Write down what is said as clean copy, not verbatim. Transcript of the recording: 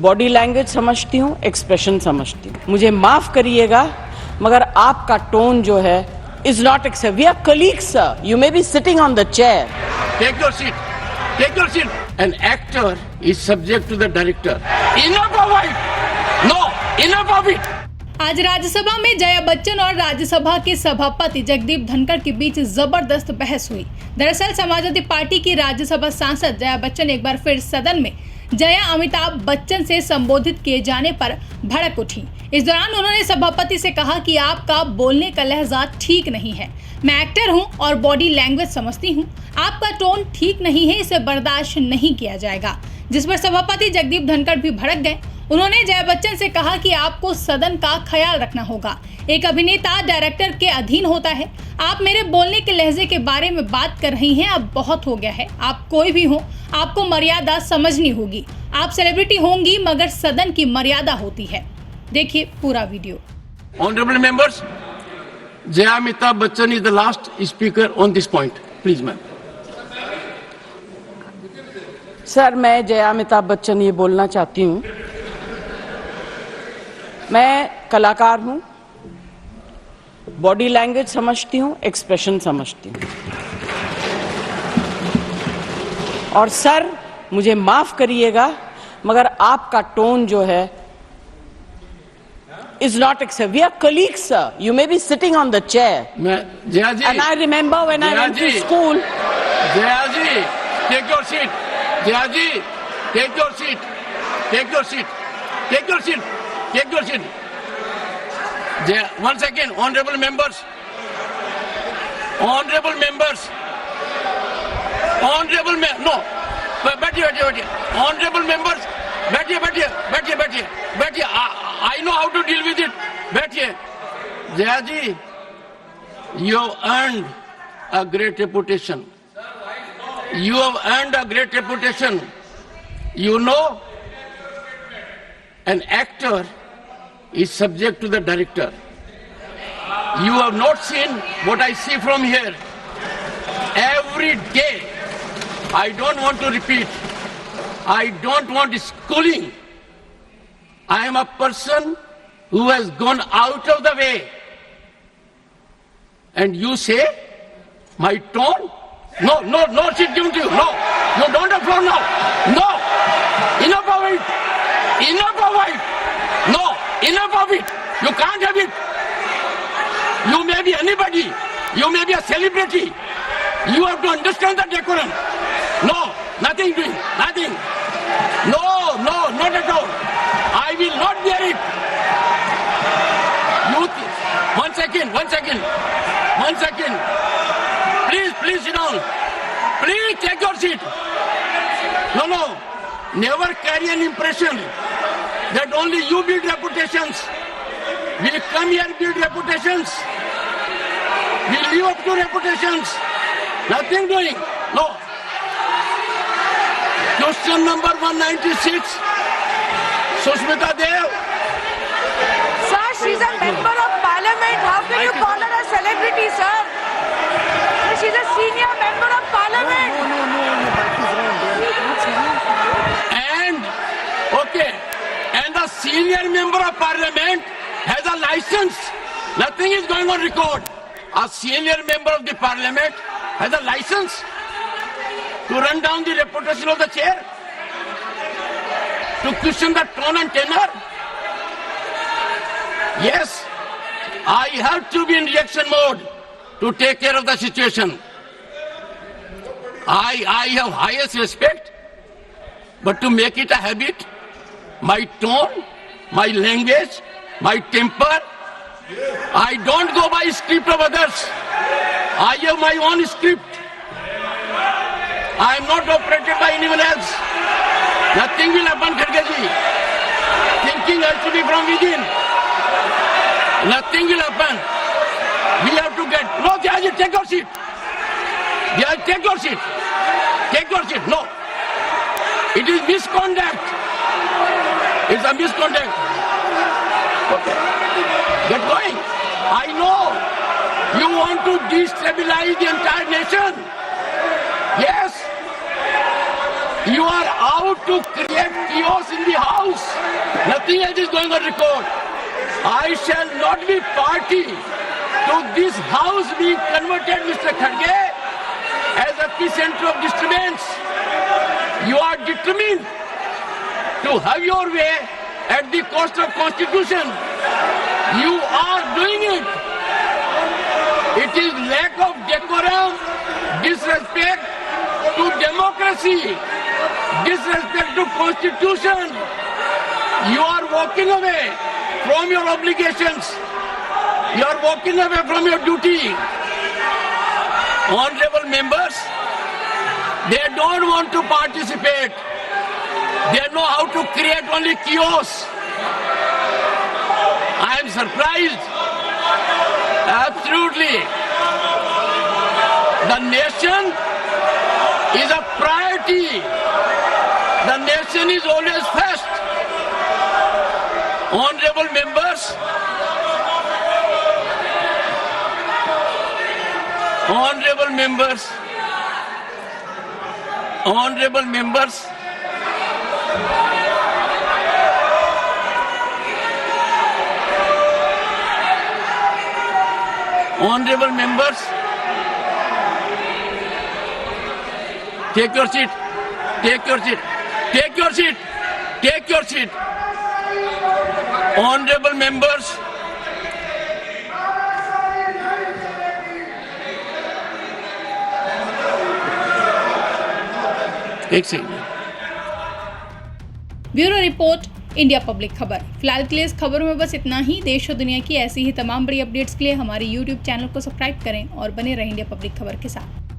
Body language समझती हूँ, expression समझती हूँ। मुझे माफ करिएगा मगर आपका टोन जो है is not accept. We are colleagues sir, you may be sitting on the chair. Take your seat. Take your seat. An actor is subject to the director. Enough of it. No, enough of it. आज राज्यसभा में जया बच्चन और राज्यसभा के सभापति जगदीप धनखड़ के बीच जबरदस्त बहस हुई। दरअसल समाजवादी पार्टी की राज्यसभा सांसद जया बच्चन एक बार फिर सदन में जया अमिताभ बच्चन से संबोधित किए जाने पर भड़क उठी। इस दौरान उन्होंने सभापति से कहा कि आपका बोलने का लहजा ठीक नहीं है। मैं एक्टर हूं और बॉडी लैंग्वेज समझती हूं। आपका टोन ठीक नहीं है, इसे बर्दाश्त नहीं किया जाएगा। जिस पर सभापति जगदीप धनखड़ भी भड़क गए। उन्होंने जया बच्चन से कहा कि आपको सदन का ख्याल रखना होगा। एक अभिनेता डायरेक्टर के अधीन होता है। आप मेरे बोलने के लहजे के बारे में बात कर रही हैं, अब बहुत हो गया है। आप कोई भी हो, आपको मर्यादा समझनी होगी। आप सेलिब्रिटी होंगी मगर सदन की मर्यादा होती है। देखिए पूरा video. Honorable members, Jaya Amitabh Bachchan is the last speaker on this point. Please, ma'am. Sir, मैं जया अमिताभ बच्चन ये बोलना चाहती हूँ, मैं कलाकार हूँ, बॉडी लैंग्वेज समझती हूँ, एक्सप्रेशन समझती हूँ। और सर, मुझे माफ करिएगा मगर आपका टोन जो है is not accept. We are colleagues, sir. You may be sitting on the chair. Jaya ji. And I remember when I went to school. Jaya ji, take your seat. Jaya ji, take your seat. Take your seat. Take your seat. Take your seat. Jaya, one second, honorable members. Honorable members. Honorable no. बैठिए. Honorable members. बैठिए. I know how to deal with it. बैठिए. Jaya ji, you have earned a great reputation. You have earned a great reputation. You know, an actor is subject to the director. You have not seen what I see from here. Every day, I don't want to repeat. I don't want schooling. I am a person who has gone out of the way. And you say, my tone? No, she's given to you. No, you don't have floor now. No, enough of it. No, enough of it. You can't have it. You may be anybody. You may be a celebrity. You have to understand the decorum. No, nothing doing, nothing. No, not at all. I will not bear it. One second. Please sit down. Please take your seat. No. Never carry an impression that only you build reputations. We come here build reputations. We live up to reputations. Nothing doing. No. Question number 196. Sushmita Dev. Sir, she's a member of parliament. How can you call her a celebrity, sir? She's a senior member of parliament. And the senior member of parliament has a license. Nothing is going on record. A senior member of the parliament has a license to run down the reputation of the chair, to question the tone and tenor. Yes, I have to be in reaction mode to take care of the situation. I have highest respect, but to make it a habit, my tone, my language, my temper, I don't go by script of others. I have my own script. I am not operated by anyone else. Nothing will happen, Kharge ji. Thinking has to be from within. Nothing will happen. We have to get. No, Jaya ji, take your seat. Jaya, take your seat. Take your seat. No. It is misconduct. It's a misconduct. Okay. Get going. I know you want to destabilize the entire nation. Yes. You are out to create chaos in the house. Nothing else is going on record. I shall not be party to this house being converted, Mr. Kharge, as a epicenter of disturbance. You are determined to have your way at the cost of Constitution. You are doing it. It is lack of decorum, disrespect to democracy, disrespect to Constitution. You are walking away from your obligations. You are walking away from your duty. Honorable members, they don't want to participate. They know how to create only chaos. I am surprised. Absolutely. The nation is a priority. The nation is always first. Honorable members, honorable members, honorable members, honorable members, take your seat, take your seat, take your seat, take your seat. Honorable members, एक second. Bureau report, India public खबर। फिलहाल के लिए इस खबरों में बस इतना ही। देश और दुनिया की ऐसी ही तमाम बड़ी अपडेट्स के लिए हमारे YouTube चैनल को सब्सक्राइब करें और बने रहें इंडिया पब्लिक खबर के साथ।